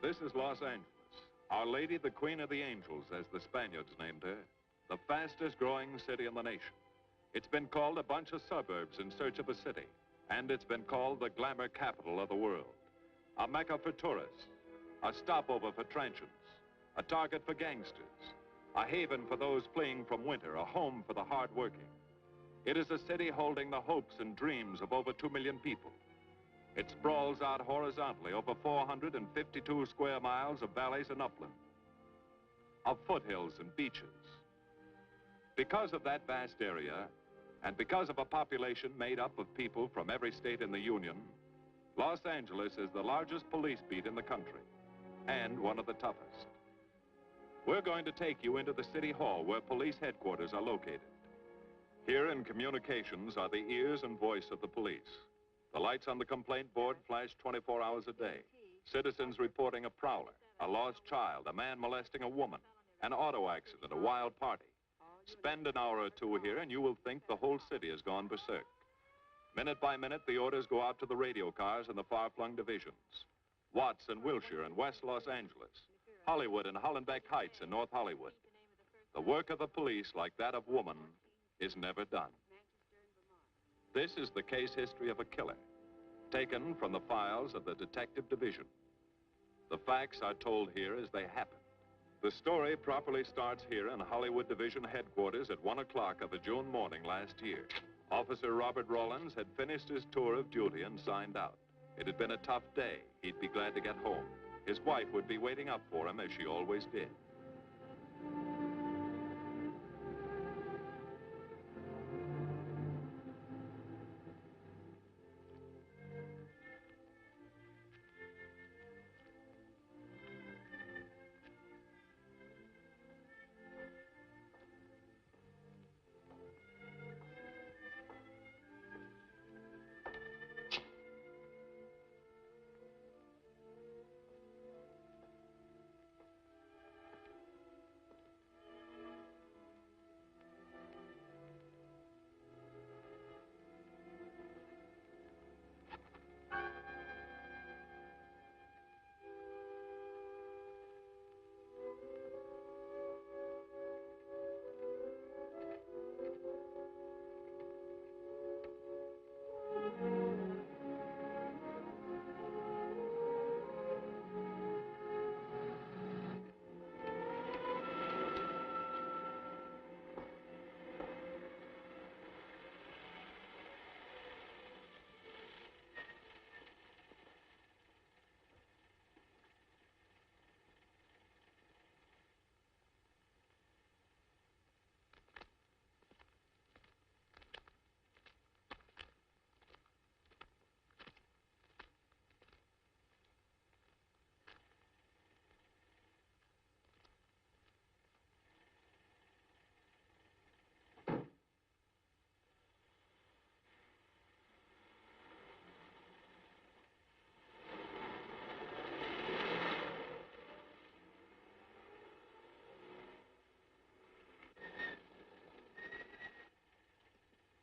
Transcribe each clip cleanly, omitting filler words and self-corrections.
This is Los Angeles. Our Lady, the Queen of the Angels, as the Spaniards named her. The fastest growing city in the nation. It's been called a bunch of suburbs in search of a city. And it's been called the glamour capital of the world. A mecca for tourists. A stopover for transients. A target for gangsters. A haven for those fleeing from winter. A home for the hardworking. It is a city holding the hopes and dreams of over 2 million people. It sprawls out horizontally over 452 square miles of valleys and upland, of foothills and beaches. Because of that vast area, and because of a population made up of people from every state in the Union, Los Angeles is the largest police beat in the country, and one of the toughest. We're going to take you into the city hall where police headquarters are located. Here in communications are the ears and voice of the police. The lights on the complaint board flash 24 hours a day. Citizens reporting a prowler, a lost child, a man molesting a woman, an auto accident, a wild party. Spend an hour or two here and you will think the whole city has gone berserk. Minute by minute, the orders go out to the radio cars in the far-flung divisions. Watts and Wilshire and West Los Angeles. Hollywood and Hollenbeck Heights in North Hollywood. The work of the police, like that of woman, is never done. This is the case history of a killer, taken from the files of the Detective Division. The facts are told here as they happen. The story properly starts here in Hollywood Division headquarters at 1 o'clock of a June morning last year. Officer Robert Rawlins had finished his tour of duty and signed out. It had been a tough day. He'd be glad to get home. His wife would be waiting up for him as she always did.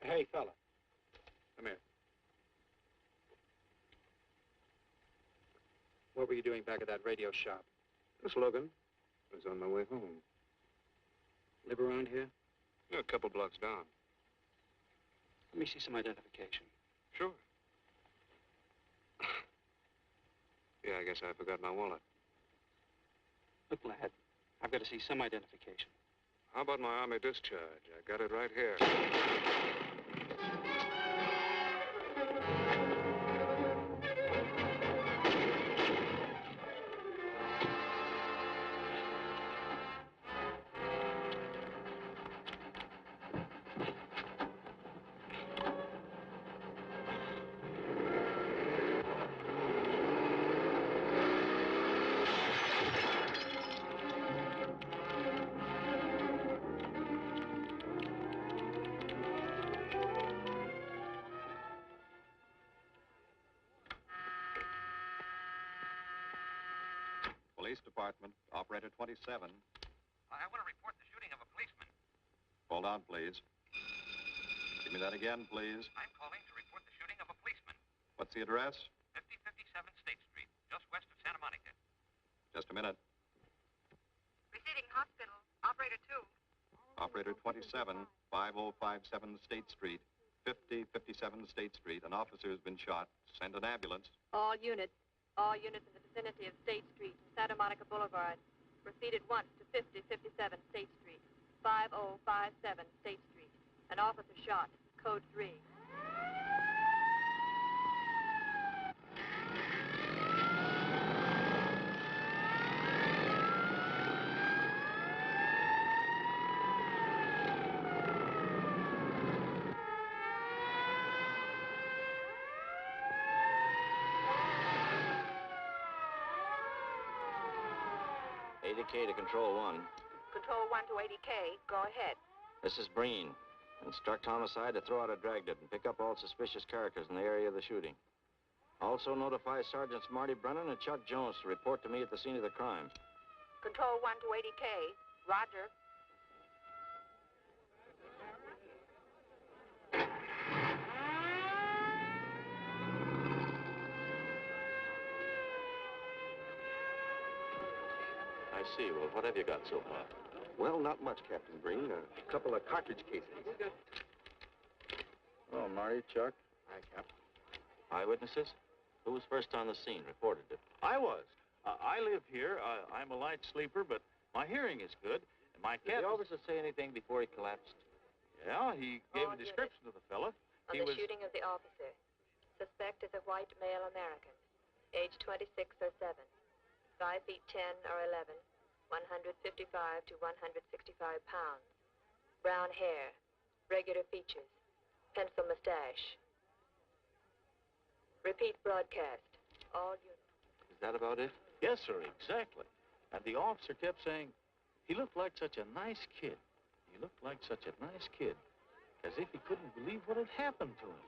Hey, fella. Come here. What were you doing back at that radio shop? Just looking. I was on my way home. Live around here? Yeah, a couple blocks down. Let me see some identification. Sure. Yeah, I guess I forgot my wallet. Look, lad, I've got to see some identification. How about my Army discharge? I got it right here. Police Department, Operator 27. I want to report the shooting of a policeman. Hold on, please. Give me that again, please. I'm calling to report the shooting of a policeman. What's the address? 5057 State Street, just west of Santa Monica. Just a minute. Receiving hospital. Operator 2. Operator 27, 5057 State Street, 5057 State Street. An officer has been shot. Send an ambulance. All units in the vicinity of State Street, Santa Monica Boulevard. Proceed at once to 5057 State Street, 5057 State Street. An officer shot. Code 3. K to Control 1. Control 1 to 80K. Go ahead. This is Breen. Instruct homicide to throw out a dragnet and pick up all suspicious characters in the area of the shooting. Also notify Sergeants Marty Brennan and Chuck Jones to report to me at the scene of the crime. Control 1 to 80K. Roger. I see. Well, what have you got so far? Well, not much, Captain Breen. A couple of cartridge cases. Oh, Marty, Chuck. Hi, Cap. Eyewitnesses? Who was first on the scene, reported it? I was. I live here. I'm a light sleeper, but my hearing is good. And my Did cat... the officer say anything before he collapsed? Yeah, he gave All a description of the fella. On He the was... shooting of the officer. Suspect is a white male American, age 26 or 7, 5 feet 10 or 11, 155 to 165 pounds, brown hair, regular features, pencil mustache. Repeat broadcast. All units. Is that about it? Yes, sir, exactly. And the officer kept saying, he looked like such a nice kid. He looked like such a nice kid. As if he couldn't believe what had happened to him.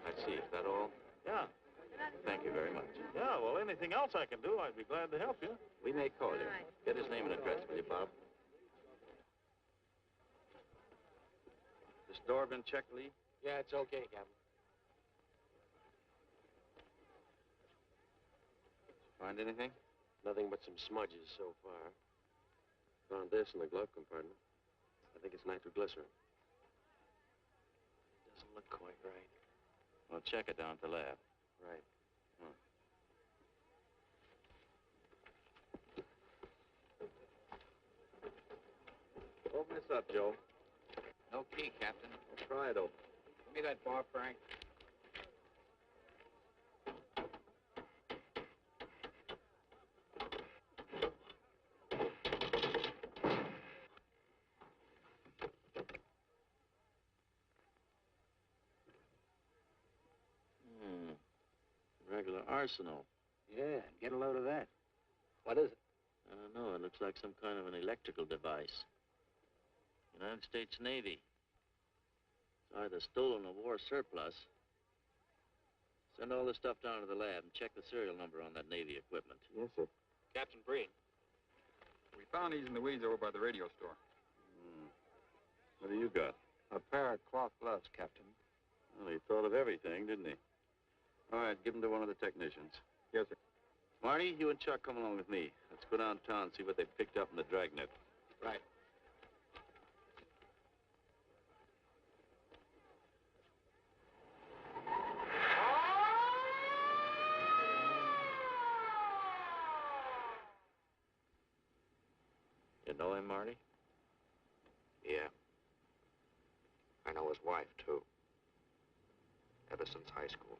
I see. Is that all? Yeah. Thank you very much. Yeah, well, anything else I can do, I'd be glad to help you. We may call you. Get his name and address, will you, Bob? This door been checked, Lee? Yeah, it's okay, Captain. Find anything? Nothing but some smudges so far. Found this in the glove compartment. I think it's nitroglycerin. It doesn't look quite right. Well, check it down at the lab. Right. Open this up, Joe. No key, Captain. We'll try it open. Give me that bar, Frank. Regular arsenal. Yeah, get a load of that. What is it? I don't know. It looks like some kind of an electrical device. United States Navy. It's either stolen or war surplus. Send all this stuff down to the lab and check the serial number on that Navy equipment. Yes, sir. Captain Breen. We found these in the weeds over by the radio store. What do you got? A pair of cloth gloves, Captain. Well, he thought of everything, didn't he? All right, give him to one of the technicians. Yes, sir. Marty, you and Chuck come along with me. Let's go downtown and see what they picked up in the dragnet. Right. You know him, Marty? Yeah. I know his wife, too. Ever since high school.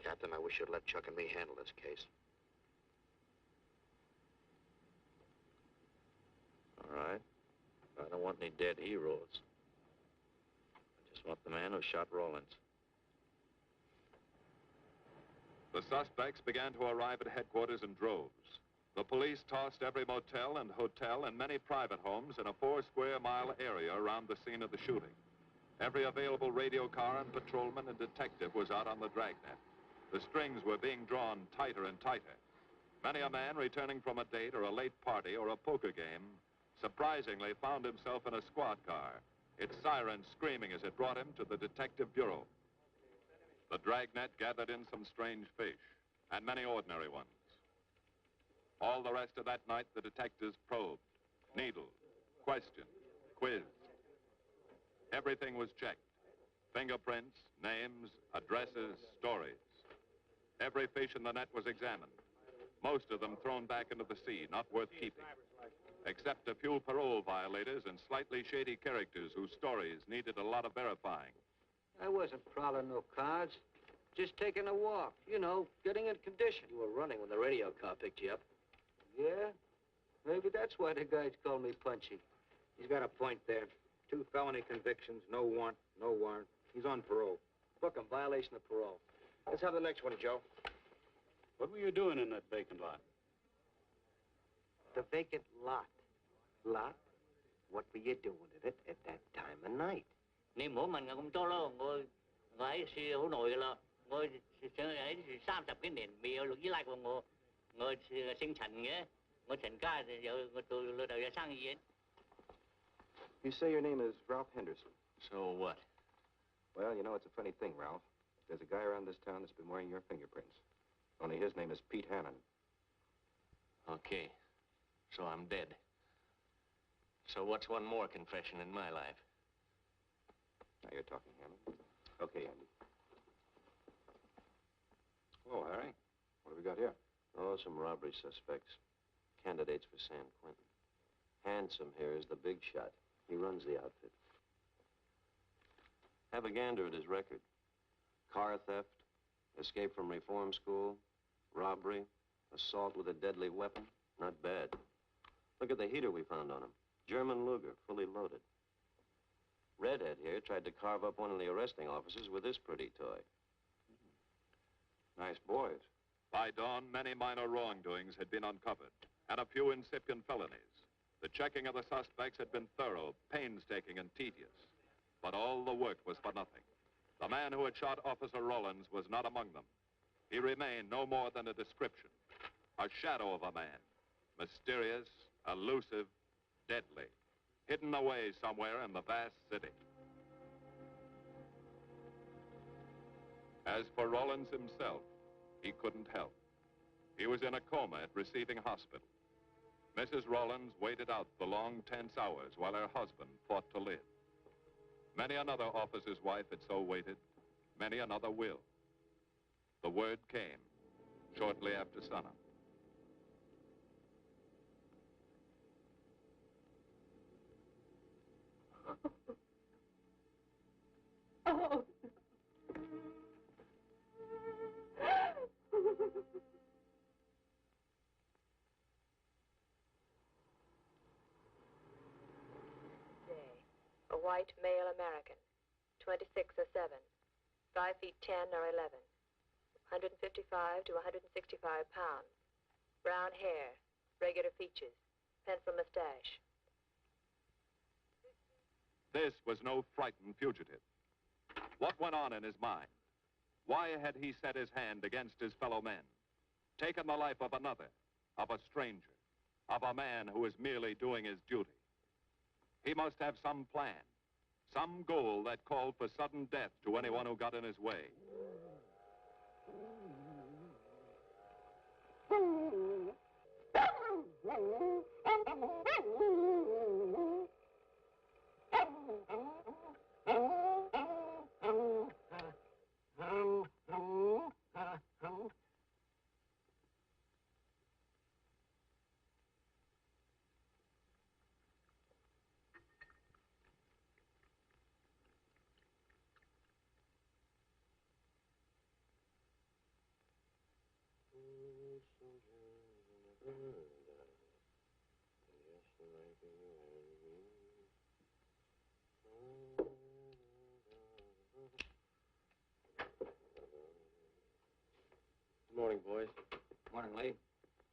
Captain, I wish you'd let Chuck and me handle this case. All right. I don't want any dead heroes. I just want the man who shot Rawlins. The suspects began to arrive at headquarters in droves. The police tossed every motel and hotel and many private homes in a 4-square-mile area around the scene of the shooting. Every available radio car and patrolman and detective was out on the dragnet. The strings were being drawn tighter and tighter. Many a man returning from a date or a late party or a poker game surprisingly found himself in a squad car, its siren screaming as it brought him to the detective bureau. The dragnet gathered in some strange fish, and many ordinary ones. All the rest of that night, the detectives probed, needled, questioned, quizzed. Everything was checked. Fingerprints, names, addresses, stories. Every fish in the net was examined. Most of them thrown back into the sea, not worth keeping. Except a few parole violators and slightly shady characters whose stories needed a lot of verifying. I wasn't prowling no cards. Just taking a walk, you know, getting in condition. You were running when the radio car picked you up. Yeah? Maybe that's why the guys call me Punchy. He's got a point there. 2 felony convictions, no warrant, no warrant. He's on parole. Book him, violation of parole. Let's have the next one, Joe. What were you doing in that vacant lot? The vacant lot. Lot? What were you doing in it at that time of night? Nên mỗi mình cũng cho lo ngồi ngồi xì hữu nội là ngồi ấy 30 cái nền mì ở lúc dưới lại của ngồi sinh thành nghe ngồi thành ca thì giờ ngồi từ lúc đầu giờ sang gì. You say your name is Ralph Henderson. So what? Well, you know, it's a funny thing, Ralph. There's a guy around this town that's been wearing your fingerprints. Only his name is Pete Hannon. Okay. So I'm dead. So what's one more confession in my life? Now you're talking, Hannon. Okay, Andy. Hello, Harry. What have we got here? Oh, some robbery suspects. Candidates for San Quentin. Handsome here is the big shot. He runs the outfit. Have a gander at his record. Car theft, escape from reform school, robbery, assault with a deadly weapon. Not bad. Look at the heater we found on him. German Luger, fully loaded. Redhead here tried to carve up one of the arresting officers with this pretty toy. Nice boys. By dawn, many minor wrongdoings had been uncovered, and a few incipient felonies. The checking of the suspects had been thorough, painstaking, and tedious. But all the work was for nothing. The man who had shot Officer Rollins was not among them. He remained no more than a description, a shadow of a man, mysterious, elusive, deadly, hidden away somewhere in the vast city. As for Rollins himself, he couldn't help. He was in a coma at receiving hospital. Mrs. Rollins waited out the long, tense hours while her husband fought to live. Many another officer's wife had so waited. Many another will. The word came shortly after sunup. Oh. A white male American, 26 or 7, 5 feet 10 or 11, 155 to 165 pounds, brown hair, regular features, pencil mustache. This was no frightened fugitive. What went on in his mind? Why had he set his hand against his fellow men, taken the life of another, of a stranger, of a man who was merely doing his duty? He must have some plan, some goal that called for sudden death to anyone who got in his way. Good morning, boys. Morning, Lee.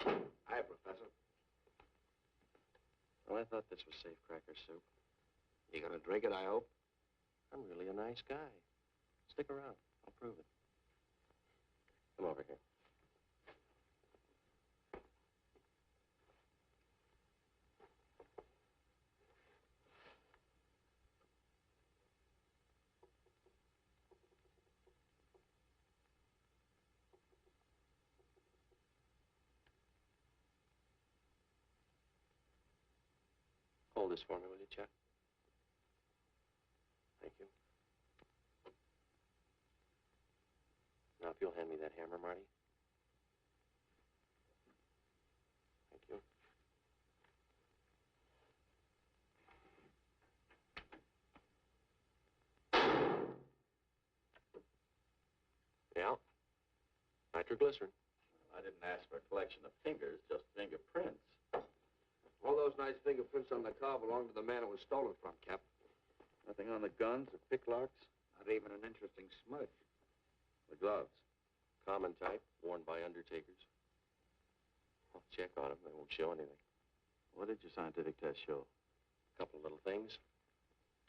Hi, Professor. Well, I thought this was safe cracker soup. You gonna drink it, I hope? I'm really a nice guy. Stick around. I'll prove it. Come over here. Hold this for me, will you, Chuck? Thank you. Now, if you'll hand me that hammer, Marty. Thank you. Yeah. Nitroglycerin. I didn't ask for a collection of fingers, just fingerprints. All those nice fingerprints on the car belong to the man it was stolen from, Cap. Nothing on the guns or picklocks? Not even an interesting smudge. The gloves? Common type, worn by undertakers. I'll check on them. They won't show anything. What did your scientific test show? A couple of little things.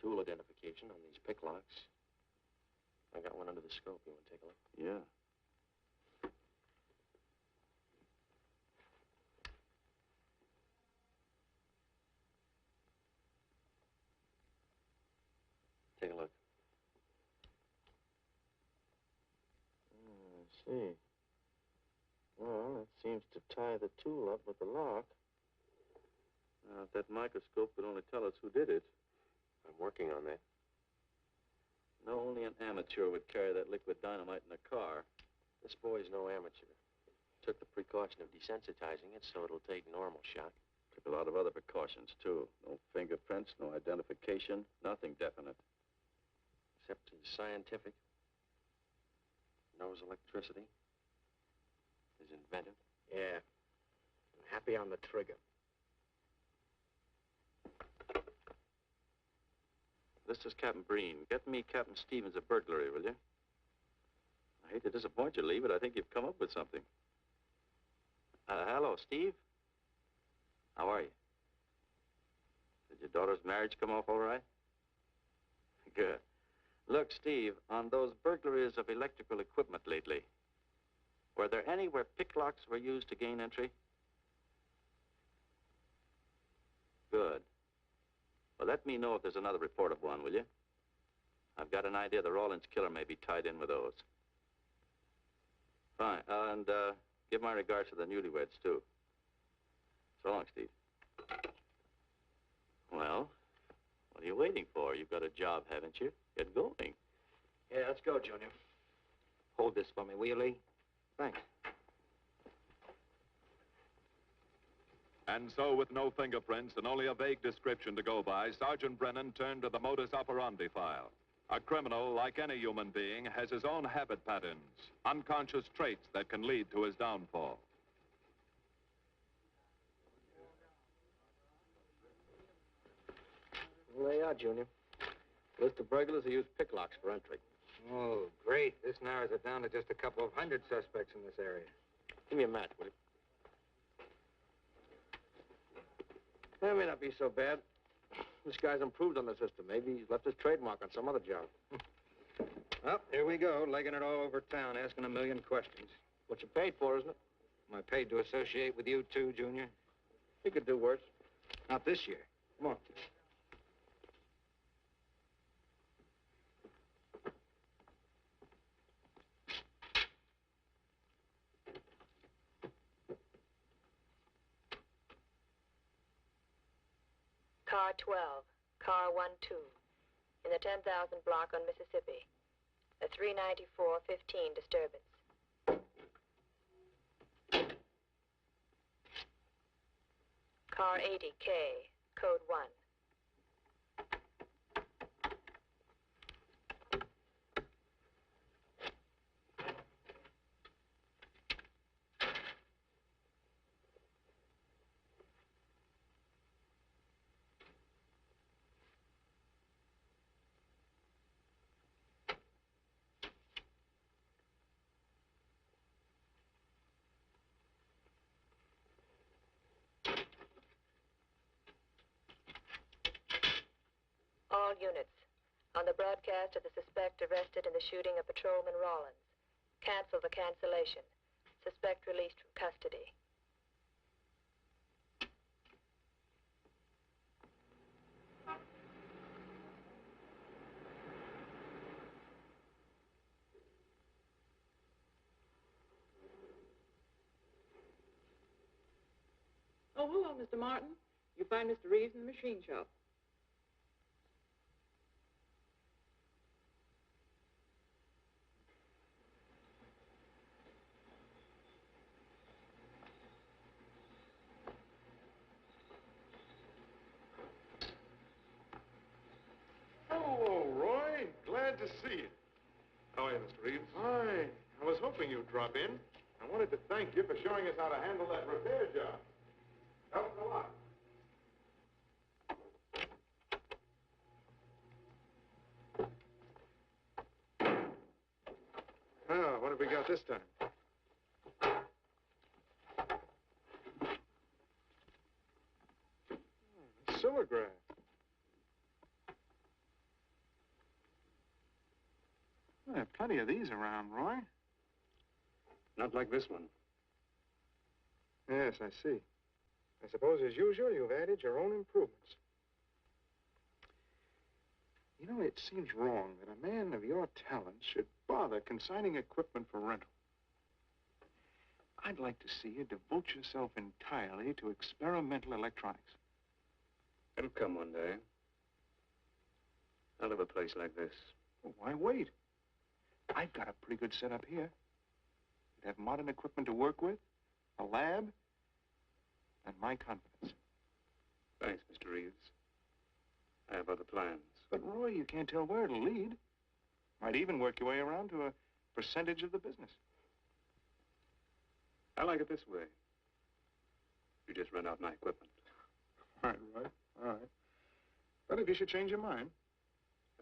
Tool identification on these picklocks. I got one under the scope. You want to take a look? Yeah. Take a look. I see. Well, it seems to tie the tool up with the lock. Now, if that microscope could only tell us who did it. I'm working on that. No, only an amateur would carry that liquid dynamite in a car. This boy's no amateur. Took the precaution of desensitizing it so it'll take normal shock. Took a lot of other precautions, too. No fingerprints, no identification, nothing definite. Except he's scientific. Knows electricity. Is inventive. Yeah. I'm happy on the trigger. This is Captain Breen. Get me Captain Stevens a burglary, will you? I hate to disappoint you, Lee, but I think you've come up with something. Hello, Steve? How are you? Did your daughter's marriage come off all right? Good. Look, Steve, on those burglaries of electrical equipment lately, were there any where picklocks were used to gain entry? Good. Well, let me know if there's another report of one, will you? I've got an idea the Rawlins killer may be tied in with those. Fine. And give my regards to the newlyweds, too. So long, Steve. Well, what are you waiting for? You've got a job, haven't you? Get going. Yeah, let's go, Junior. Hold this for me, will you, Lee? Thanks. And so, with no fingerprints and only a vague description to go by, Sergeant Brennan turned to the modus operandi file. A criminal, like any human being, has his own habit patterns, unconscious traits that can lead to his downfall. Well, there you are, Junior. List of burglars who use picklocks for entry. Oh, great. This narrows it down to just a couple of hundred suspects in this area. Give me a match, will you? That may not be so bad. This guy's improved on the system. Maybe he's left his trademark on some other job. Well, here we go, legging it all over town, asking a million questions. What you paid for, isn't it? Am I paid to associate with you, too, Junior? You could do worse. Not this year. Come on. Car 12, car 12, in the 10,000 block on Mississippi. A 394-15 disturbance. Car 80K, code 1. All units, on the broadcast of the suspect arrested in the shooting of Patrolman Rawlins. Cancel the cancellation. Suspect released from custody. Oh, hello, Mr. Martin. You find Mr. Reeves in the machine shop. Hello, Roy. Glad to see you. How are you, Mr. Reeves? Hi. I was hoping you'd drop in. I wanted to thank you for showing us how to handle that repair job. Helped a lot. Ah, what have we got this time? Silvergraph. There are plenty of these around, Roy. Not like this one. Yes, I see. I suppose, as usual, you've added your own improvements. You know, it seems wrong that a man of your talents should bother consigning equipment for rental. I'd like to see you devote yourself entirely to experimental electronics. It'll come one day. I'll have a place like this. Well, why wait? I've got a pretty good setup here. You'd have modern equipment to work with, a lab, and my confidence. Thanks, Mr. Reeves. I have other plans. But, Roy, you can't tell where it'll lead. Might even work your way around to a percentage of the business. I like it this way. You just rent out my equipment. All right. But if you should change your mind...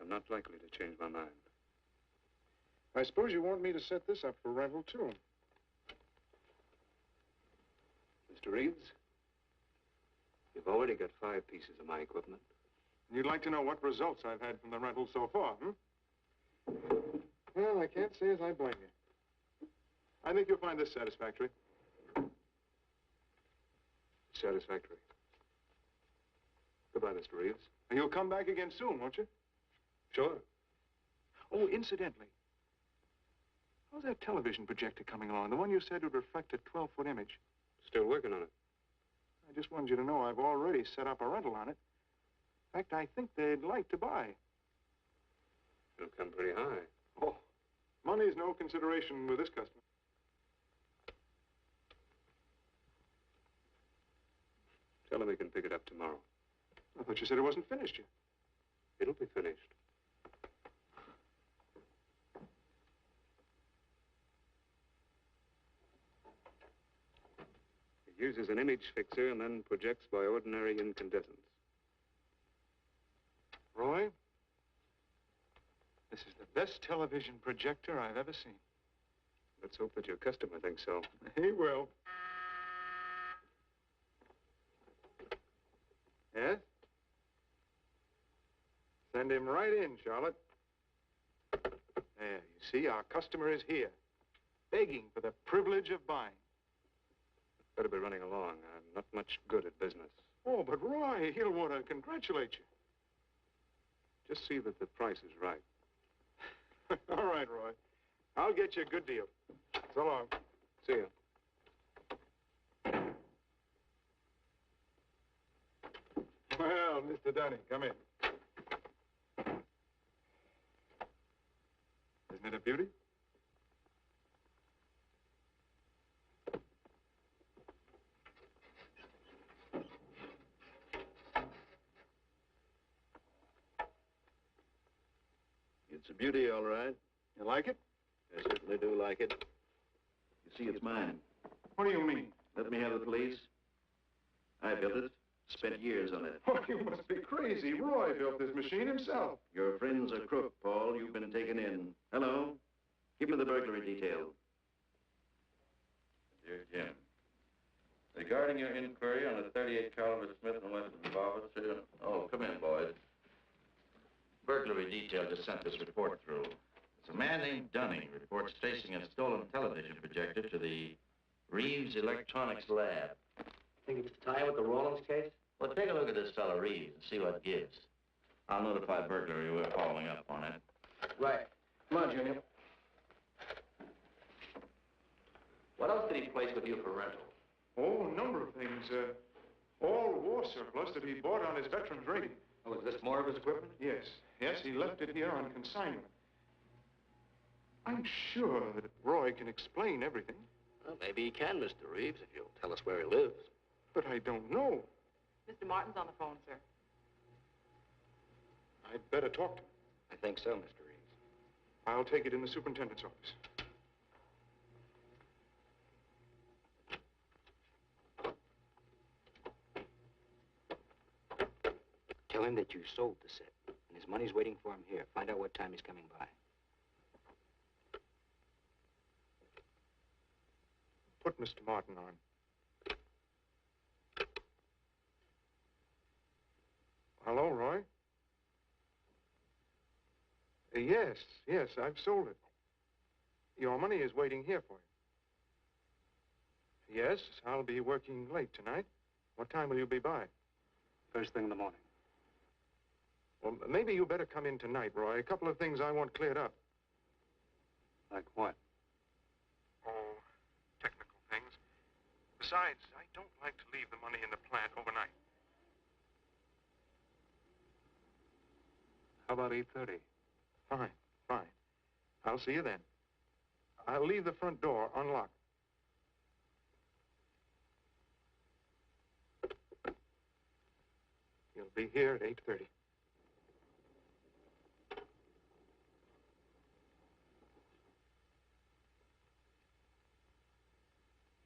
I'm not likely to change my mind. I suppose you want me to set this up for rental, too. Mr. Reeves, you've already got 5 pieces of my equipment. You'd like to know what results I've had from the rental so far, Well, I can't say as I blame you. I think you'll find this satisfactory. Satisfactory. Goodbye, Mr. Reeves. And you'll come back again soon, won't you? Sure. Oh, incidentally, how's that television projector coming along? The one you said would reflect a 12-foot image. Still working on it. I just wanted you to know I've already set up a rental on it. In fact, I think they'd like to buy. It'll come pretty high. Oh, money's no consideration with this customer. Tell him he can pick it up tomorrow. I thought you said it wasn't finished yet. It'll be finished. It uses an image fixer and then projects by ordinary incandescents. Roy, this is the best television projector I've ever seen. Let's hope that your customer thinks so. He will. Yes? Send him right in, Charlotte. There, you see, our customer is here, begging for the privilege of buying. Better be running along. I'm not much good at business. Oh, but Roy, he'll want to congratulate you. Just see that the price is right. All right, Roy. I'll get you a good deal. So long. See you. Well, Mr. Dunning, come in. Isn't it a beauty? It's a beauty, all right. You like it? I certainly do like it. You see, it's mine. What do you mean? Let me have it, please. I built it. Spent years on it. Oh, you must be crazy. Roy built this machine himself. Your friend's a crook, Paul. You've been taken in. Hello? Give me the burglary detail. Dear Jim, regarding your inquiry on the 38 caliber Smith & Wesson revolver, oh, come in, boys. Burglary detail just sent this report through. It's a man named Dunning reports tracing a stolen television projector to the Reeves Electronics Lab. Think it's tie with the Rollins case? Well, take a look at this fellow Reeves and see what gives. I'll notify burglary we're following up on it. Right. Come on, Junior. What else did he place with you for rental? Oh, a number of things. All war surplus that he bought on his veterans rating. Oh, is this more of his equipment? Yes, yes, he left it here on consignment. I'm sure that Roy can explain everything. Well, maybe he can, Mr. Reeves, if you'll tell us where he lives. But I don't know. Mr. Martin's on the phone, sir. I'd better talk to him. I think so, Mr. Reeves. I'll take it in the superintendent's office. Tell him that you sold the set, and his money's waiting for him here. Find out what time he's coming by. Put Mr. Martin on. Hello, Roy? Yes, yes, I've sold it. Your money is waiting here for you. Yes, I'll be working late tonight. What time will you be by? First thing in the morning. Well, maybe you better come in tonight, Roy. A couple of things I want cleared up. Like what? Oh, technical things. Besides, I don't like to leave the money in the plant overnight. How about 8:30? Fine, fine. I'll see you then. I'll leave the front door unlocked. You'll be here at 8:30.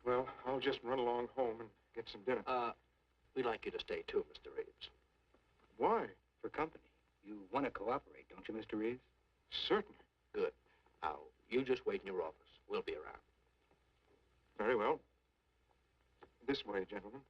Well, I'll just run along home and get some dinner. We'd like you to stay too, Mr. Reeves. Why? For company. You want to cooperate, don't you, Mr. Reeves? Certainly. Good. Now, you just wait in your office. We'll be around. Very well. This way, gentlemen.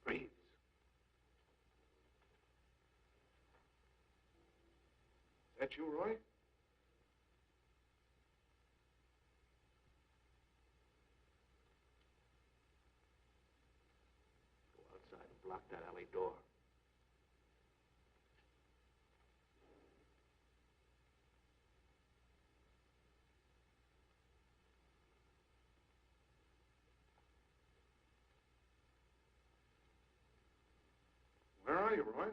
Reeves. Is that you, Roy? Go outside and block that alley door. Where are you, Roy?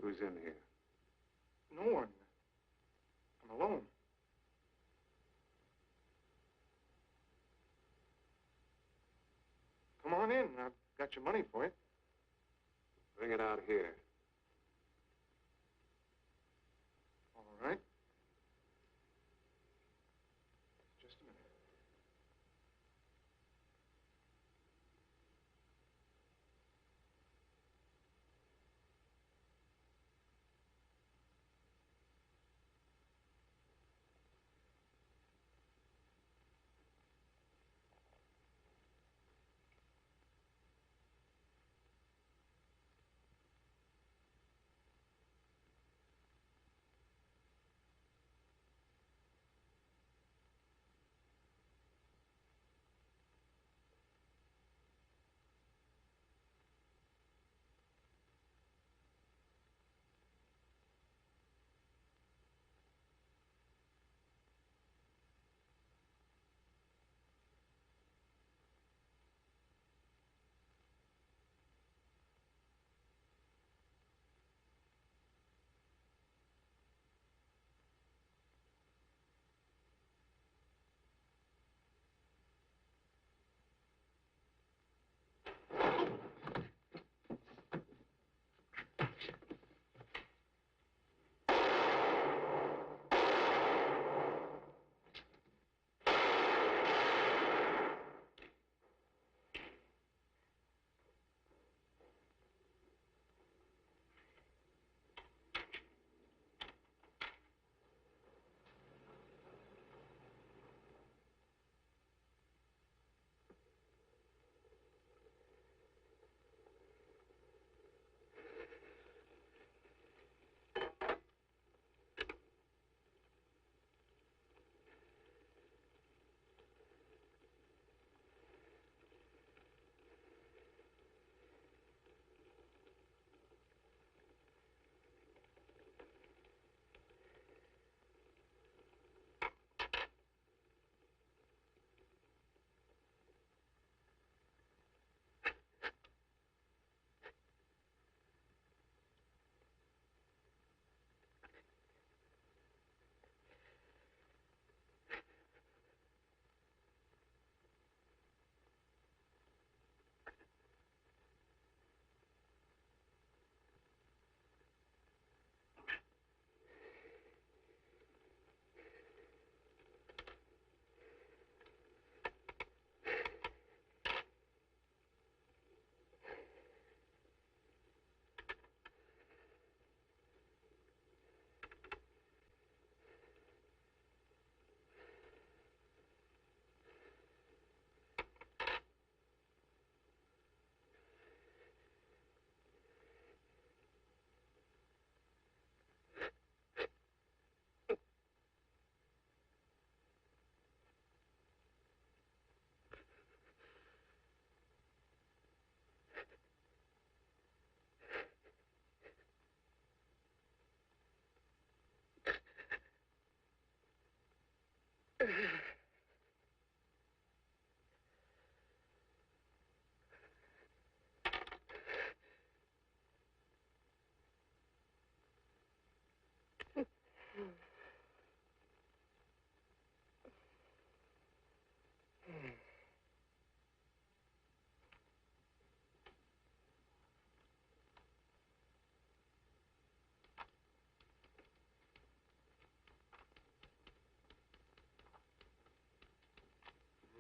Who's in here? No one. I'm alone. Come on in. I've got your money for you. Bring it out here. All right. Just a minute.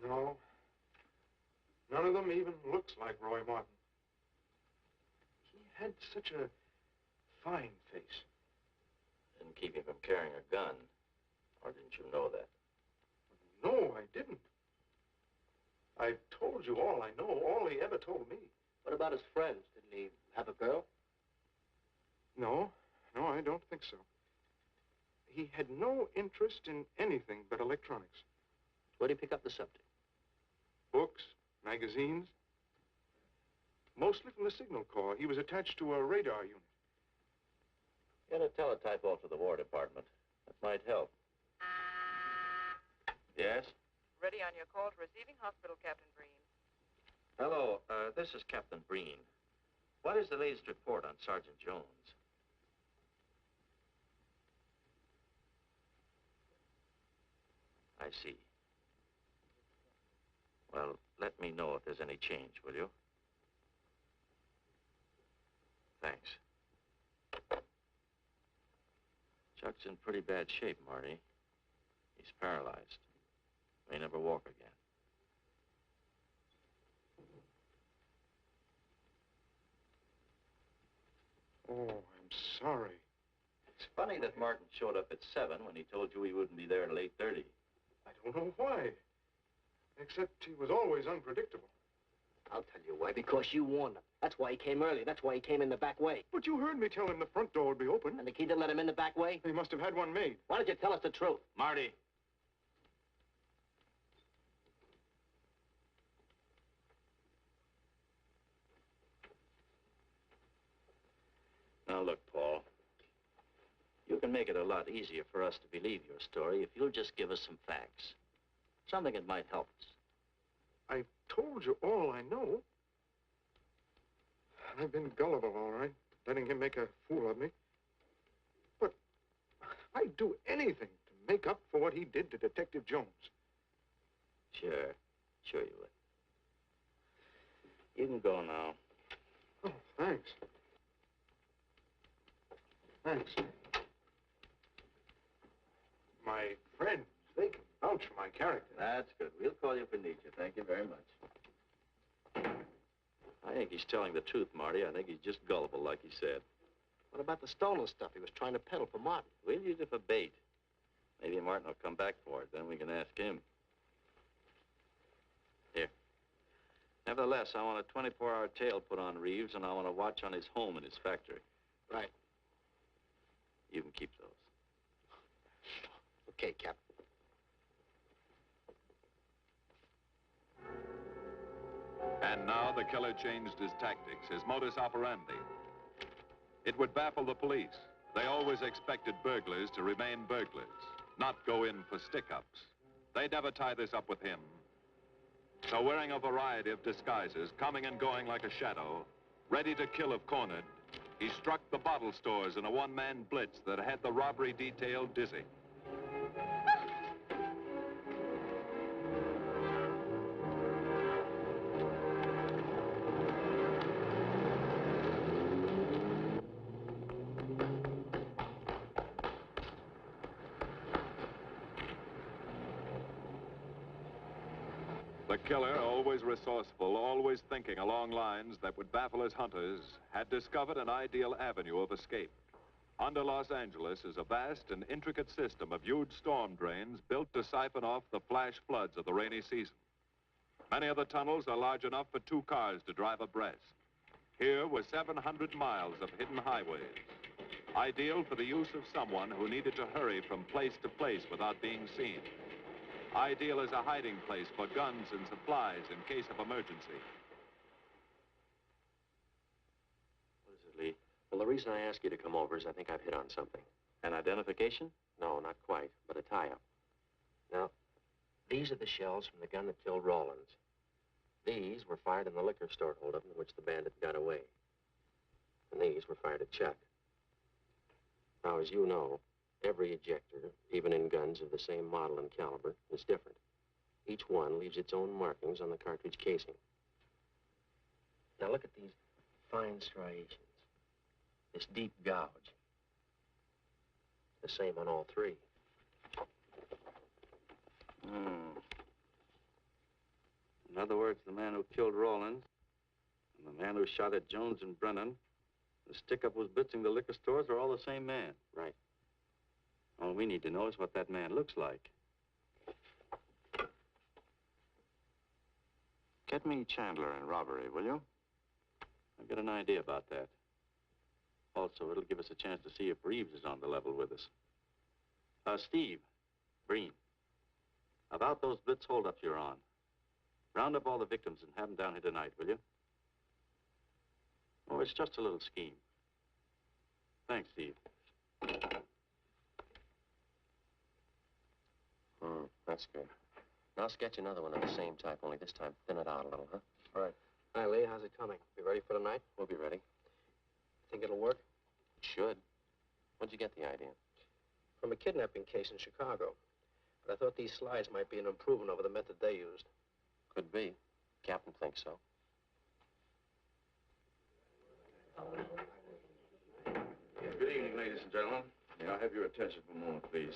No. None of them even looks like Roy Martin. He had such a fine face. Didn't keep him from carrying a gun. Or didn't you know that? No, I didn't. I've told you all I know, all he ever told me. What about his friends? Didn't he have a girl? No, I don't think so. He had no interest in anything but electronics. Where'd he pick up the subject? Books, magazines. Mostly from the Signal Corps. He was attached to a radar unit. Get a teletype off to the War Department. That might help. Yes? Ready on your call to receiving hospital, Captain Breen. Hello, this is Captain Breen. What is the latest report on Sergeant Jones? I see. Well, let me know if there's any change, will you? Thanks. Chuck's in pretty bad shape, Marty. He's paralyzed. May never walk again. Oh, I'm sorry. It's funny that Martin showed up at 7 when he told you he wouldn't be there till 8:30. I don't know why. Except he was always unpredictable. I'll tell you why. Because you warned him. That's why he came early. That's why he came in the back way. But you heard me tell him the front door would be open. And the key to let him in the back way? He must have had one made. Why did you tell us the truth? Marty. Now, look, Paul. You can make it a lot easier for us to believe your story if you'll just give us some facts. Something that might help us. I've told you all I know. I've been gullible, all right, letting him make a fool of me. But I'd do anything to make up for what he did to Detective Jones. Sure you would. You can go now. Oh, thanks. Thanks. My friends, they can vouch for my character. That's good. We'll call you if we need you. Thank you very much. I think he's telling the truth, Marty. I think he's just gullible, like he said. What about the stolen stuff he was trying to peddle for Martin? We'll use it for bait. Maybe Martin will come back for it. Then we can ask him. Here. Nevertheless, I want a 24-hour tail put on Reeves, and I want a watch on his home and his factory. Right. You can keep those. Okay, Captain. And now the killer changed his tactics, his modus operandi. It would baffle the police. They always expected burglars to remain burglars, not go in for stick-ups. They'd never tie this up with him. So wearing a variety of disguises, coming and going like a shadow, ready to kill if cornered, he struck the bottle stores in a one-man blitz that had the robbery detail dizzy. The killer, always resourceful, always thinking along lines that would baffle his hunters, had discovered an ideal avenue of escape. Under Los Angeles is a vast and intricate system of huge storm drains built to siphon off the flash floods of the rainy season. Many of the tunnels are large enough for 2 cars to drive abreast. Here were 700 miles of hidden highways, ideal for the use of someone who needed to hurry from place to place without being seen. Ideal as a hiding place for guns and supplies in case of emergency. What is it, Lee? Well, the reason I asked you to come over is I think I've hit on something. An identification? No, not quite, but a tie-up. Now, these are the shells from the gun that killed Rawlins. These were fired in the liquor store holdup in which the bandit got away. And these were fired at Chuck. Now, as you know, every ejector, even in guns of the same model and caliber, is different. Each one leaves its own markings on the cartridge casing. Now look at these fine striations. This deep gouge. The same on all 3. In other words, the man who killed Rawlins and the man who shot at Jones and Brennan, the stick-up who's blitzing the liquor stores are all the same man. Right. All we need to know is what that man looks like. Get me Chandler in robbery, will you? I've got an idea about that. Also, it'll give us a chance to see if Reeves is on the level with us. Steve, Breen, about those blitz holdups you're on. Round up all the victims and have them down here tonight, will you? Oh, it's just a little scheme. Thanks, Steve. That's good. Now sketch another one of the same type, only this time thin it out a little, huh? All right. Hi, Lee. How's it coming? Be ready for tonight? We'll be ready. Think it'll work? It should. Where'd you get the idea? From a kidnapping case in Chicago. But I thought these slides might be an improvement over the method they used. Could be. Captain thinks so. Good evening, ladies and gentlemen. May I have your attention for a moment, please?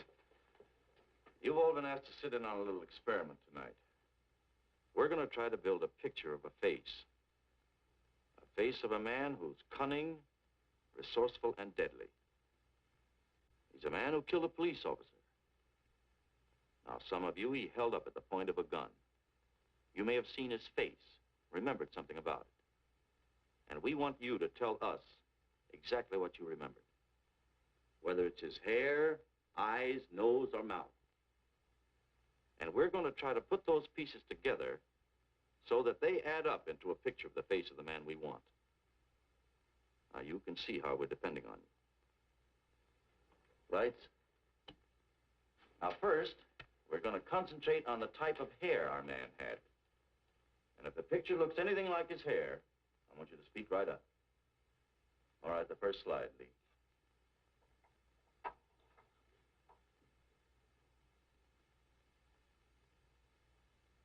You've all been asked to sit in on a little experiment tonight. We're going to try to build a picture of a face. A face of a man who's cunning, resourceful, and deadly. He's a man who killed a police officer. Now, some of you he held up at the point of a gun. You may have seen his face, remembered something about it. And we want you to tell us exactly what you remembered. Whether it's his hair, eyes, nose, or mouth. And we're going to try to put those pieces together so that they add up into a picture of the face of the man we want. Now, you can see how we're depending on you. Right? Now, first, we're going to concentrate on the type of hair our man had. And if the picture looks anything like his hair, I want you to speak right up. All right, the first slide, Lee.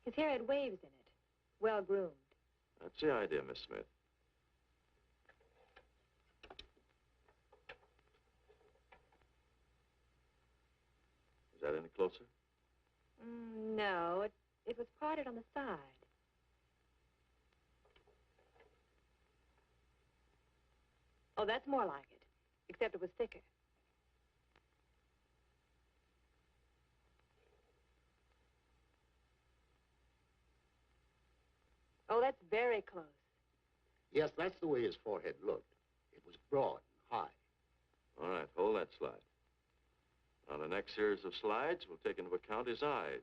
His hair had waves in it, well-groomed. That's the idea, Miss Smith. Is that any closer? No, it was parted on the side. Oh, that's more like it, except it was thicker. Oh, that's very close. Yes, that's the way his forehead looked. It was broad and high. All right, hold that slide. On the next series of slides, we'll take into account his eyes.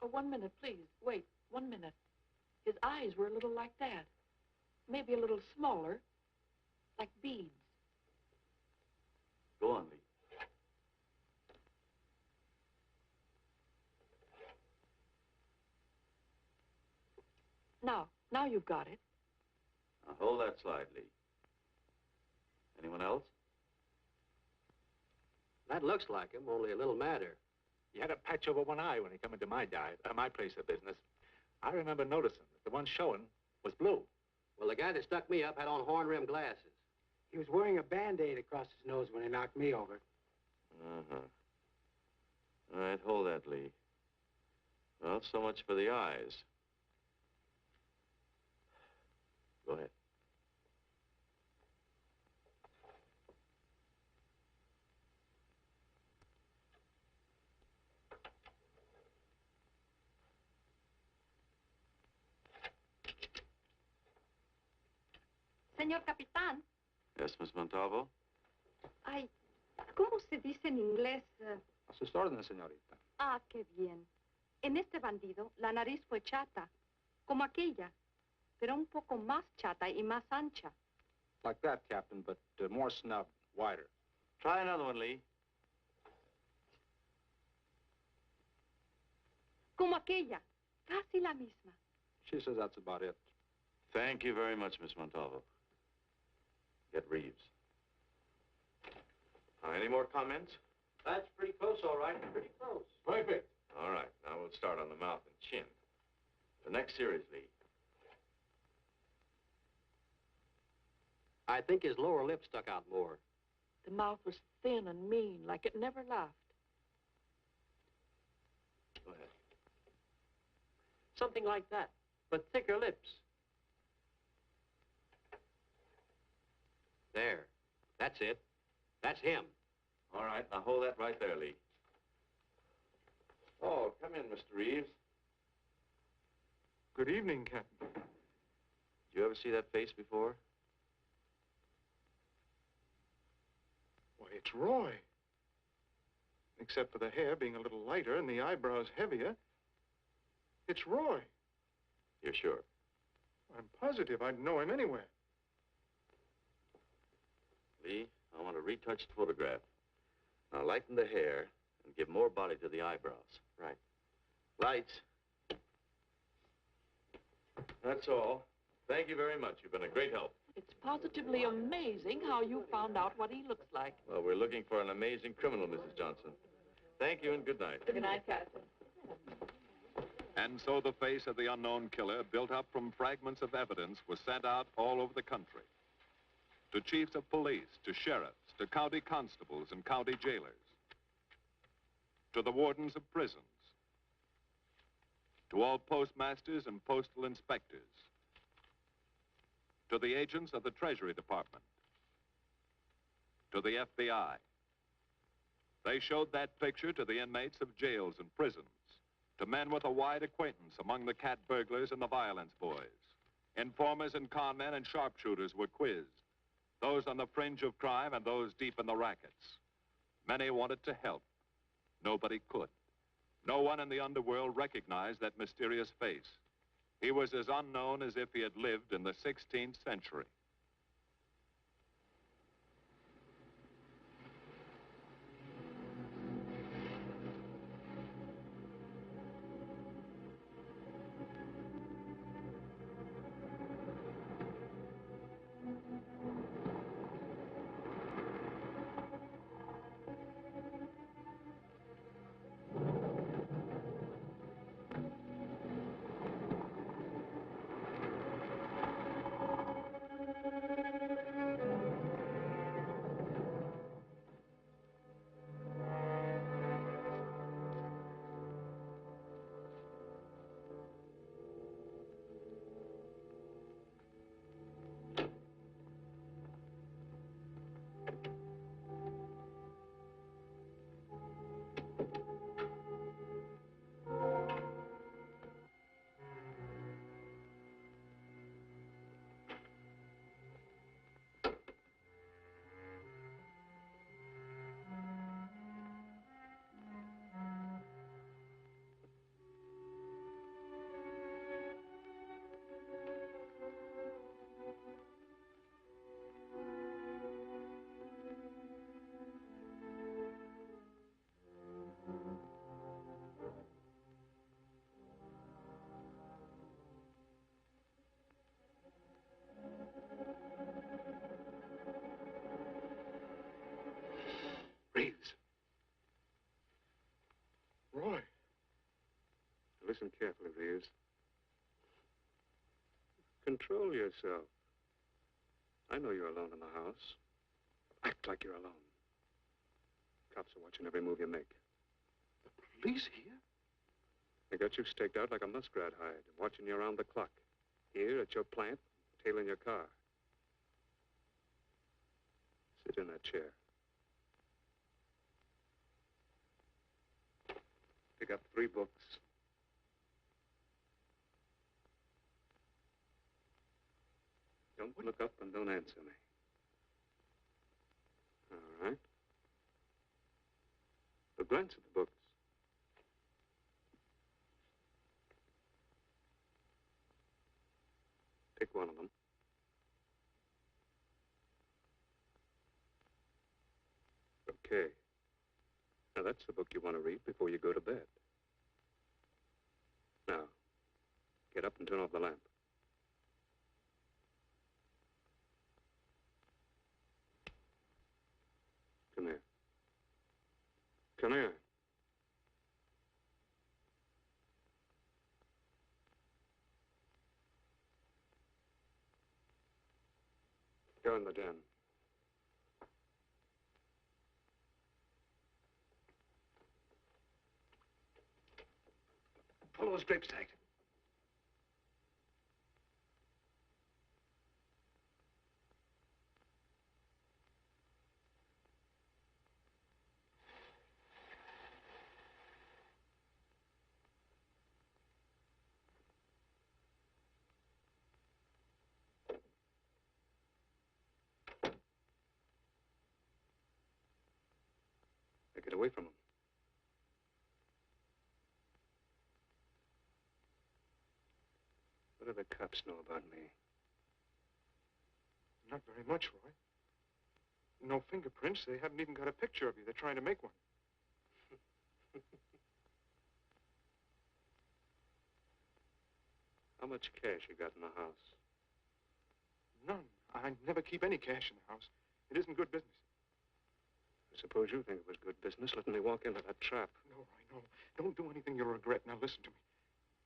Oh, 1 minute, please. Wait, 1 minute. His eyes were a little like that. Maybe a little smaller, like beads. Go on, Lee. Now you've got it. Now, hold that slide, Lee. Anyone else? That looks like him, only a little madder. He had a patch over one eye when he come into my my place of business. I remember noticing that the one showing was blue. Well, the guy that stuck me up had on horn-rimmed glasses. He was wearing a Band-Aid across his nose when he knocked me over. Uh-huh. All right, hold that, Lee. Well, so much for the eyes. Go ahead. Señor Capitán. Yes, Miss Montalvo? Ay, ¿cómo se dice en inglés? A sus órdenes, señorita. Ah, qué bien. En este bandido, la nariz fue chata, como aquella, pero un poco más chata y más ancha. Like that, Captain, but more snub, wider. Try another one, Lee. Como aquella, casi la misma. She says that's about it. Thank you very much, Miss Montalvo. Get Reeves. Any more comments? That's pretty close, all right. Pretty close. Perfect. All right, now we'll start on the mouth and chin. The next series, Lee. I think his lower lip stuck out more. The mouth was thin and mean, like it never laughed. Go ahead. Something like that, but thicker lips. There. That's it. That's him. All right, now hold that right there, Lee. Oh, come in, Mr. Reeves. Good evening, Captain. Did you ever see that face before? Why, it's Roy. Except for the hair being a little lighter and the eyebrows heavier, it's Roy. You're sure? I'm positive I'd know him anywhere. Lee, I want a retouched photograph. Now lighten the hair and give more body to the eyebrows. Right. Lights. That's all. Thank you very much. You've been a great help. It's positively amazing how you found out what he looks like. Well, we're looking for an amazing criminal, Mrs. Johnson. Thank you and good night. Good night, Captain. And so the face of the unknown killer, built up from fragments of evidence, was sent out all over the country. To chiefs of police, to sheriffs, to county constables and county jailers, to the wardens of prisons, to all postmasters and postal inspectors, to the agents of the Treasury Department, to the FBI. They showed that picture to the inmates of jails and prisons, to men with a wide acquaintance among the cat burglars and the violence boys. Informers and con men and sharpshooters were quizzed, those on the fringe of crime and those deep in the rackets. Many wanted to help. Nobody could. No one in the underworld recognized that mysterious face. He was as unknown as if he had lived in the 16th century. Reeves. Roy. Listen carefully, Reeves. Control yourself. I know you're alone in the house. Act like you're alone. Cops are watching every move you make. The police here? They got you staked out like a muskrat hide, watching you around the clock. Here at your plant, tailing your car. Sit in that chair. Pick up 3 books. Don't look up and don't answer me. All right. But glance at the books. Pick one of them. Okay. Now, that's the book you want to read before you go to bed. Now, get up and turn off the lamp. Come here. Come here. Go in the den. those drapes tight. Get away from him. What do the cops know about me? Not very much, Roy. No fingerprints. They haven't even got a picture of you. They're trying to make one. How much cash you got in the house? None. I never keep any cash in the house. It isn't good business. I suppose you think it was good business letting me walk into that trap. No, Roy, no. Don't do anything you'll regret. Now listen to me.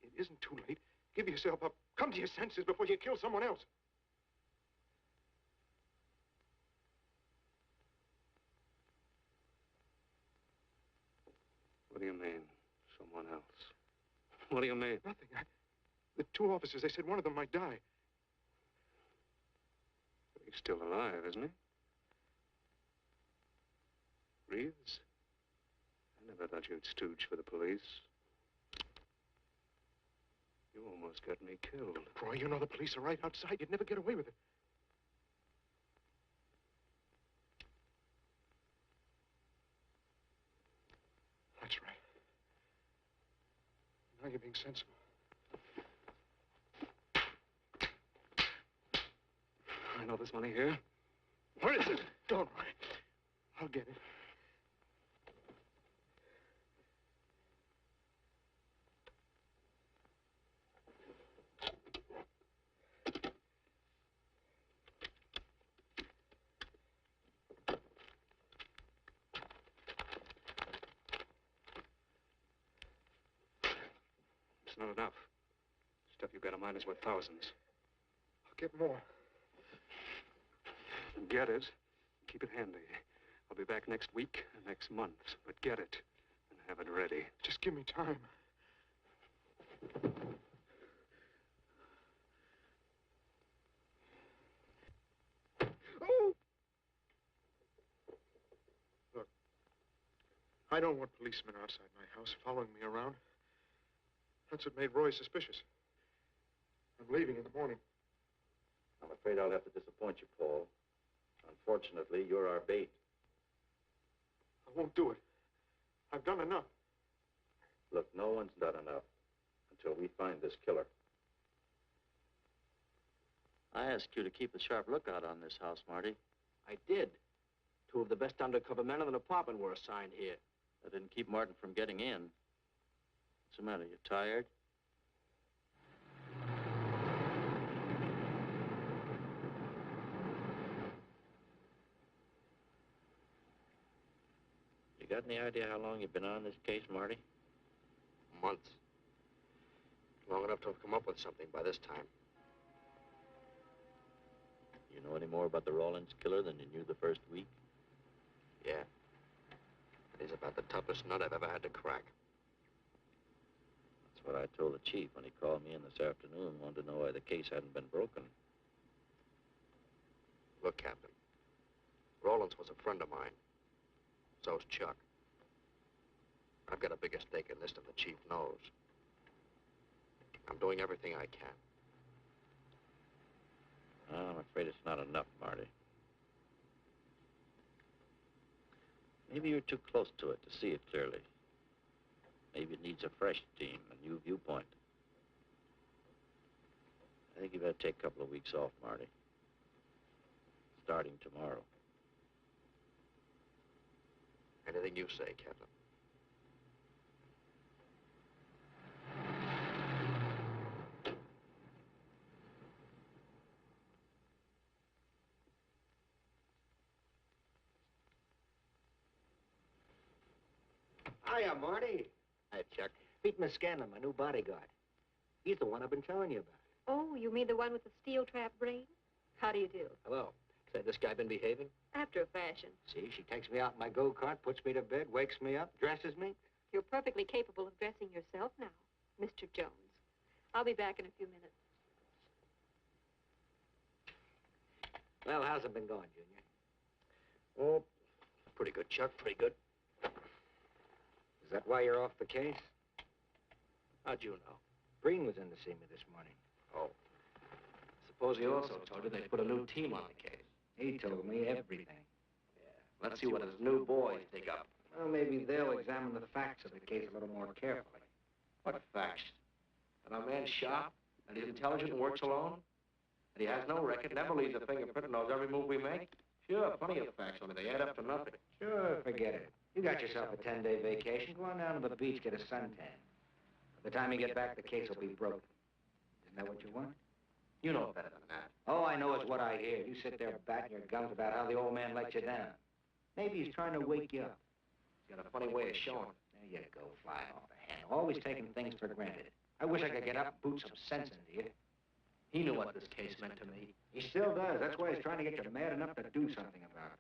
It isn't too late. Give yourself up. Come to your senses before you kill someone else. What do you mean, someone else? What do you mean? Nothing. The two officers, they said one of them might die. He's still alive, isn't he? Reeves? I never thought you'd stooge for the police. You almost got me killed. Roy, you know the police are right outside. You'd never get away with it. That's right. Now you're being sensible. I know there's money here. Where is it? Don't worry. I'll get it. It's not enough. Stuff you got in mind is worth thousands. I'll get more. Get it. Keep it handy. I'll be back next week, next month. But get it and have it ready. Just give me time. Oh! Look, I don't want policemen outside my house following me around. That's what made Roy suspicious. I'm leaving in the morning. I'm afraid I'll have to disappoint you, Paul. Unfortunately, you're our bait. I won't do it. I've done enough. Look, no one's done enough until we find this killer. I asked you to keep a sharp lookout on this house, Marty. I did. Two of the best undercover men in the department were assigned here. That didn't keep Martin from getting in. What's the matter? You tired? You got any idea how long you've been on this case, Marty? Months. Long enough to have come up with something by this time. You know any more about the Rawlins killer than you knew the first week? Yeah. He's about the toughest nut I've ever had to crack. That's what I told the chief when he called me in this afternoon, wanted to know why the case hadn't been broken. Look, Captain. Rawlins was a friend of mine. So's Chuck. I've got a bigger stake in this than the chief knows. I'm doing everything I can. I'm afraid it's not enough, Marty. Maybe you're too close to it to see it clearly. Maybe it needs a fresh team, a new viewpoint. I think you better take a couple of weeks off, Marty. Starting tomorrow. Anything you say, Captain. Hiya, Marty. Hi, Chuck. Meet Miss Scanlon, my new bodyguard. He's the one I've been telling you about. Oh, you mean the one with the steel trap brain? How do you do? Hello. Say, this guy been behaving? After a fashion. See, she takes me out in my go-kart, puts me to bed, wakes me up, dresses me. You're perfectly capable of dressing yourself now. Mr. Jones. I'll be back in a few minutes. Well, how's it been going, Junior? Oh, pretty good, Chuck, pretty good. Is that why you're off the case? How'd you know? Breen was in to see me this morning. Oh. Suppose he also told you they put a new team on the case. He told me everything. Let's see what his new boys dig up. Well, maybe they'll examine the facts of the case a little more carefully. What facts? That our man's sharp, that he's intelligent and works alone, that he has no record, never leaves a fingerprint and knows every move we make? Sure, plenty of facts, only they add up to nothing. Sure, forget it. You got yourself a 10-day vacation. Go on down to the beach, get a suntan. By the time you get back, the case will be broken. Isn't that what you want? You know better than that. All I know is what I hear. You sit there batting your gums about how the old man let you down. Maybe he's trying to wake you up. He's got a funny way of showing. There you go, flying off the handle. Always taking things for granted. I wish I could get up and boot some sense into you. He knew what this case meant to me. He still does. That's why he's trying to get you mad enough to do something about it.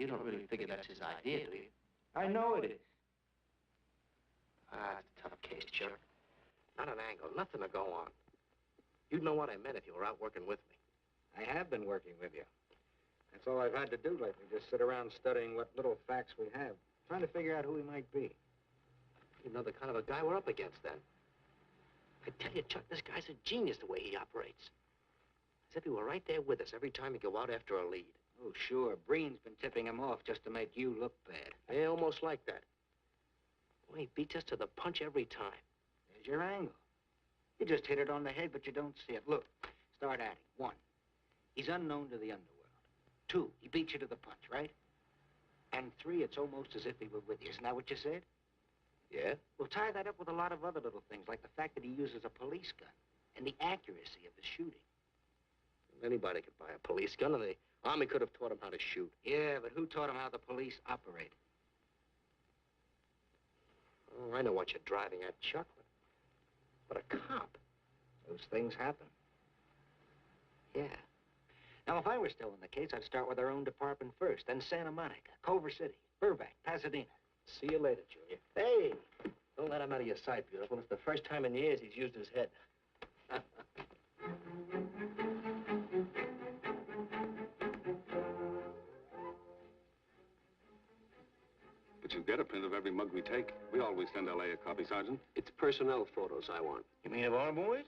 You don't really figure that's his idea, do you? I know it is. Ah, it's a tough case, Chuck. Not an angle, nothing to go on. You'd know what I meant if you were out working with me. I have been working with you. That's all I've had to do lately, just sit around studying what little facts we have, trying to figure out who he might be. You know the kind of a guy we're up against, then. I tell you, Chuck, this guy's a genius the way he operates. As if he were right there with us every time we go out after a lead. Oh, sure. Breen's been tipping him off just to make you look bad. Yeah, almost like that. Well, he beats us to the punch every time. There's your angle. You just hit it on the head, but you don't see it. Look, start adding. 1, he's unknown to the underworld. 2, he beats you to the punch, right? And 3, it's almost as if he were with you. Isn't that what you said? Yeah? Well, tie that up with a lot of other little things, like the fact that he uses a police gun and the accuracy of his shooting. Anybody could buy a police gun, and the Army could have taught him how to shoot. Yeah, but who taught him how the police operate? Oh, I know what you're driving at, Chuck. But a cop. Those things happen. Yeah. Now, if I were still in the case, I'd start with our own department first, then Santa Monica, Culver City, Burbank, Pasadena. See you later, Junior. Hey! Don't let him out of your sight, beautiful. It's the first time in years he's used his head. But you get a print of every mug we take. We always send LA a copy, Sergeant. It's personnel photos I want. You mean of our boys?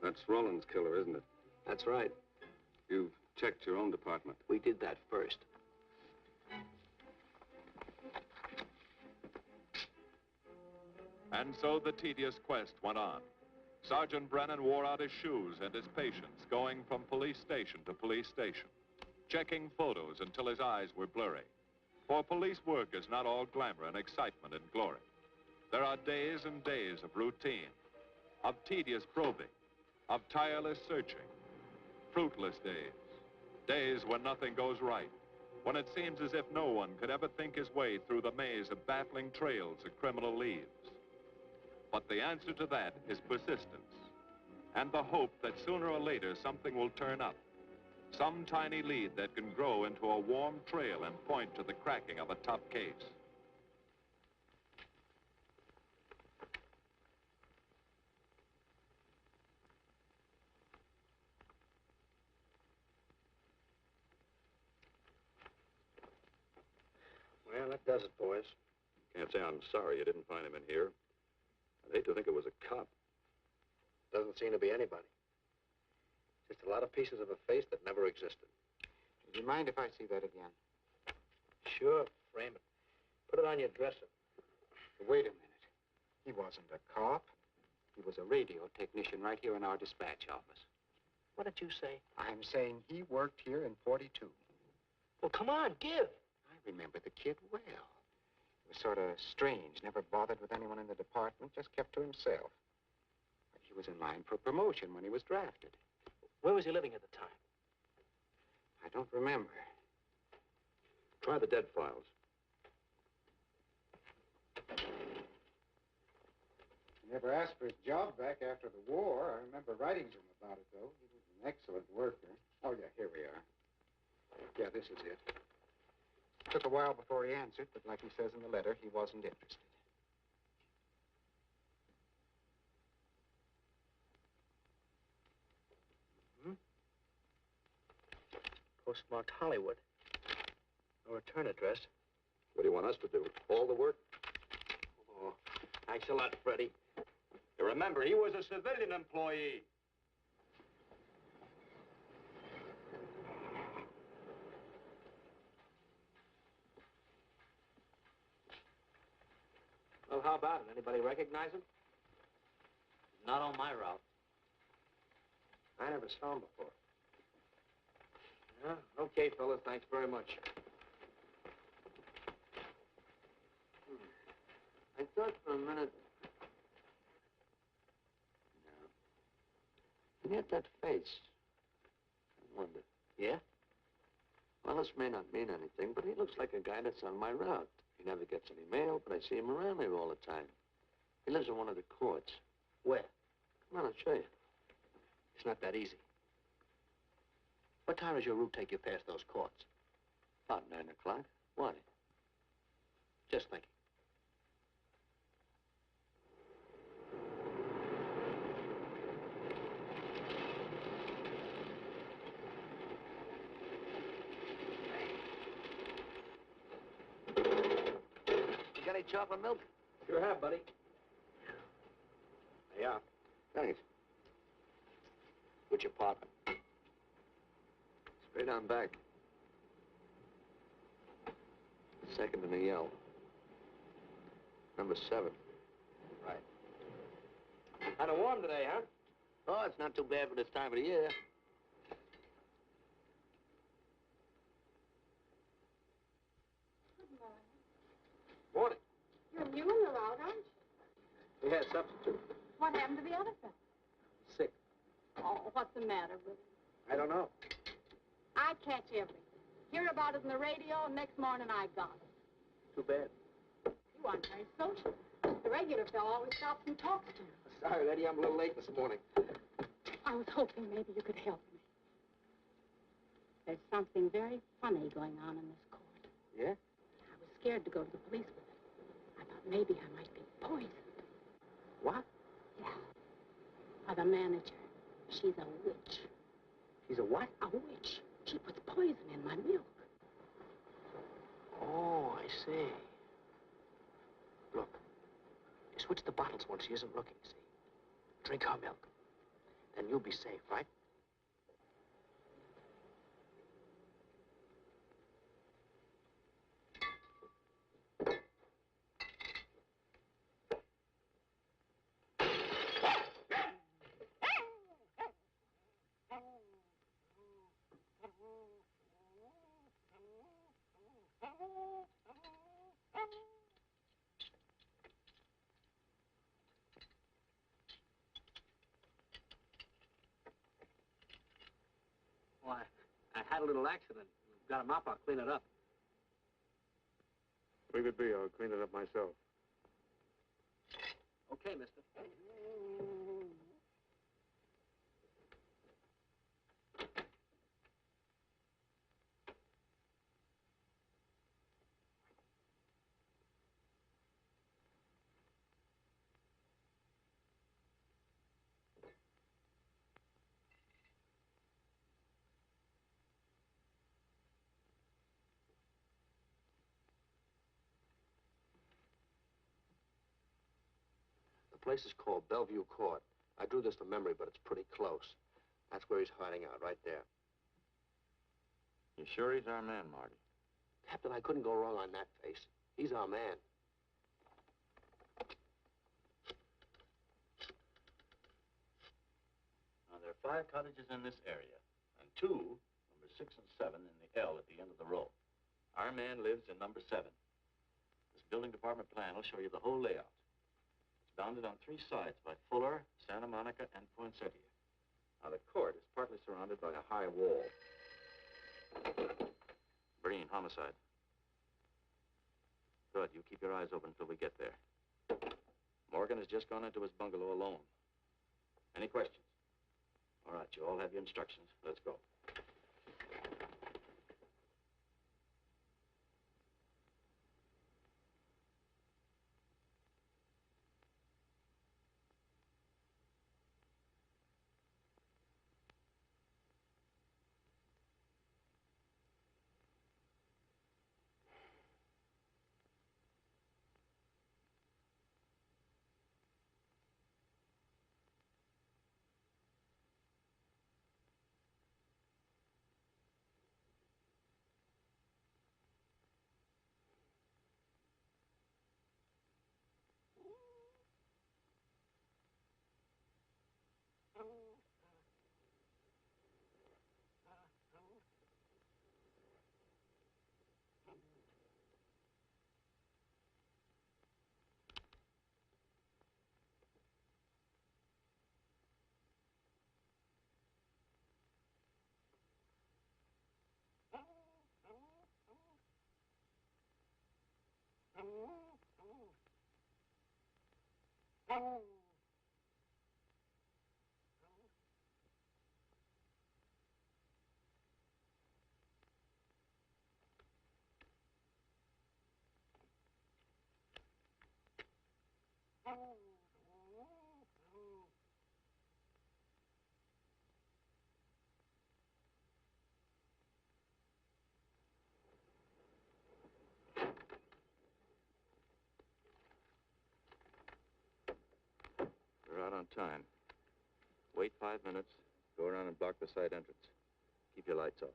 That's Roland's killer, isn't it? That's right. You've checked your own department. We did that first. And so the tedious quest went on. Sergeant Brennan wore out his shoes and his patience, going from police station to police station, checking photos until his eyes were blurry. For police work is not all glamour and excitement and glory. There are days and days of routine, of tedious probing, of tireless searching, fruitless days, days when nothing goes right, when it seems as if no one could ever think his way through the maze of baffling trails a criminal leaves. But the answer to that is persistence, and the hope that sooner or later something will turn up, some tiny lead that can grow into a warm trail and point to the cracking of a tough case. Well, that does it, boys. Can't say I'm sorry you didn't find him in here. I'd hate to think it was a cop. Doesn't seem to be anybody. Just a lot of pieces of a face that never existed. Do you mind if I see that again? Sure, frame it. Put it on your dresser. Wait a minute. He wasn't a cop. He was a radio technician right here in our dispatch office. What did you say? I'm saying he worked here in 42. Well, come on, give. I remember the kid well. He was sort of strange, never bothered with anyone in the department, just kept to himself. But he was in line for promotion when he was drafted. Where was he living at the time? I don't remember. Try the dead files. He never asked for his job back after the war. I remember writing to him about it, though. He was an excellent worker. Oh, yeah, here we are. Yeah, this is it. Took a while before he answered, but like he says in the letter, he wasn't interested. Postmarked Hollywood. No return address. What do you want us to do? All the work? Oh, thanks a lot, Freddie. You remember, he was a civilian employee. Well, how about it? Anybody recognize him? Not on my route. I never saw him before. Yeah, okay, fellas. Thanks very much. I thought for a minute... No. He had that face. I wonder. Yeah? Well, this may not mean anything, but he looks like a guy that's on my route. He never gets any mail, but I see him around here all the time. He lives in one of the courts. Where? Come on, I'll show you. It's not that easy. What time does your route take you past those courts? About 9 o'clock. Why? Just thinking. You got any chocolate milk? Sure have, buddy. Yeah. Thanks. What's your apartment? Straight on back. Second in the yell. Number 7. Right. Kind of warm today, huh? Oh, it's not too bad for this time of the year. Good morning. Morning. You're new in the route, aren't you? We had substitute. What happened to the other fellow? Sick. Oh, what's the matter with him? I don't know. I catch everything. Hear about it on the radio, and next morning I got it. Too bad. You aren't very social. The regular fellow always stops and talks to you. Sorry, Eddie, I'm a little late this morning. I was hoping maybe you could help me. There's something very funny going on in this court. Yeah? I was scared to go to the police with it. I thought maybe I might be poisoned. What? Yeah. By the manager. She's a witch. She's a what? A witch. She puts poison in my milk. Oh, I see. Look, you switch the bottles when she isn't looking, see? Drink her milk. Then you'll be safe, right? Well, I had a little accident. Got a mop, I'll clean it up. Leave it be. I'll clean it up myself. Okay, mister. The place is called Bellevue Court. I drew this from memory, but it's pretty close. That's where he's hiding out, right there. You sure he's our man, Marty? Captain, I couldn't go wrong on that face. He's our man. Now, there are 5 cottages in this area, and 2, number 6 and 7, in the L at the end of the row. Our man lives in number 7. This building department plan will show you the whole layout. It's bounded on 3 sides by Fuller, Santa Monica, and Poinsettia. Now, the court is partly surrounded by a high wall. Breen, homicide. Good. You keep your eyes open until we get there. Morgan has just gone into his bungalow alone. Any questions? All right, you all have your instructions. Let's go. We're out on time. Wait 5 minutes. Go around and block the side entrance. Keep your lights off.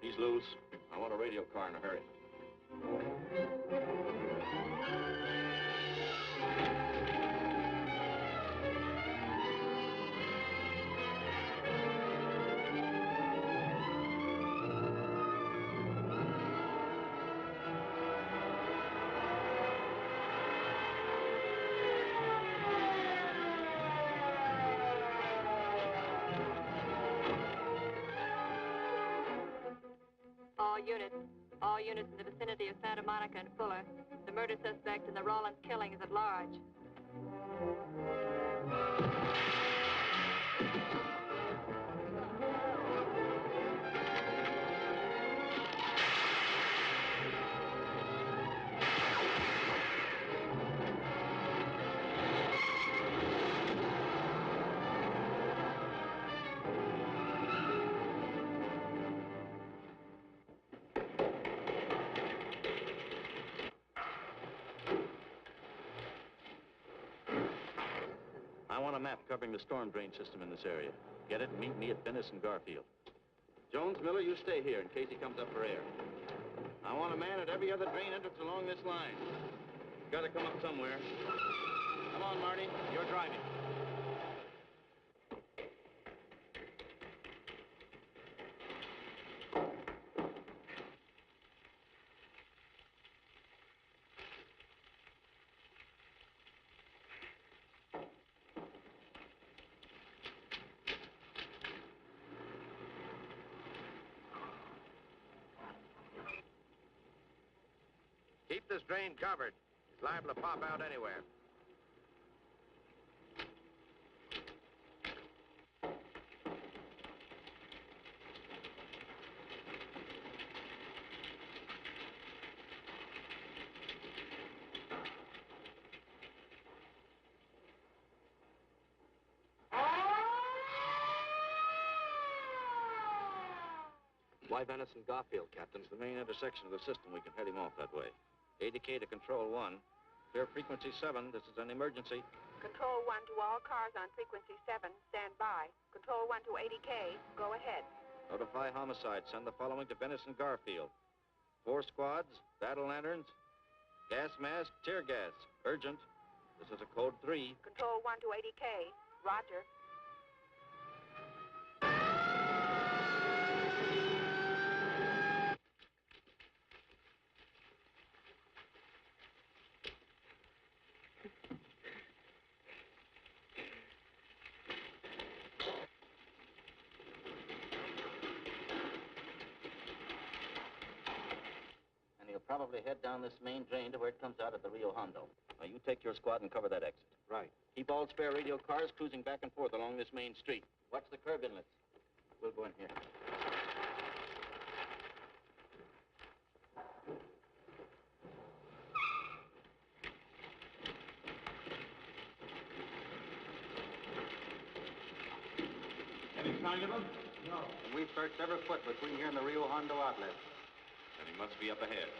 He's loose. I want a radio car in a hurry. units. All units in the vicinity of Santa Monica and Fuller. The murder suspect in the Rollins killing is at large. I want a map covering the storm drain system in this area. Get it and meet me at Bennis and Garfield. Jones, Miller, you stay here in case he comes up for air. I want a man at every other drain entrance along this line. Got to come up somewhere. Come on, Marty. You're driving. Keep this drain covered. It's liable to pop out anywhere. Why Bennis and Garfield, Captain? It's the main intersection of the system. We can head him off that way. ADK to Control 1. Clear frequency 7. This is an emergency. Control 1 to all cars on frequency 7. Stand by. Control 1 to ADK. Go ahead. Notify homicide. Send the following to Bennis and Garfield. 4 squads, battle lanterns, gas mask, tear gas. Urgent. This is a code 3. Control 1 to ADK. Roger. And he'll probably head down this main drain to where it comes out at the Rio Hondo. Now, you take your squad and cover that exit. Right. Keep all spare radio cars cruising back and forth along this main street. Watch the curb inlets. We'll go in here. Any sign of him? No. And we've searched every foot between here and the Rio Hondo outlet. And he must be up ahead.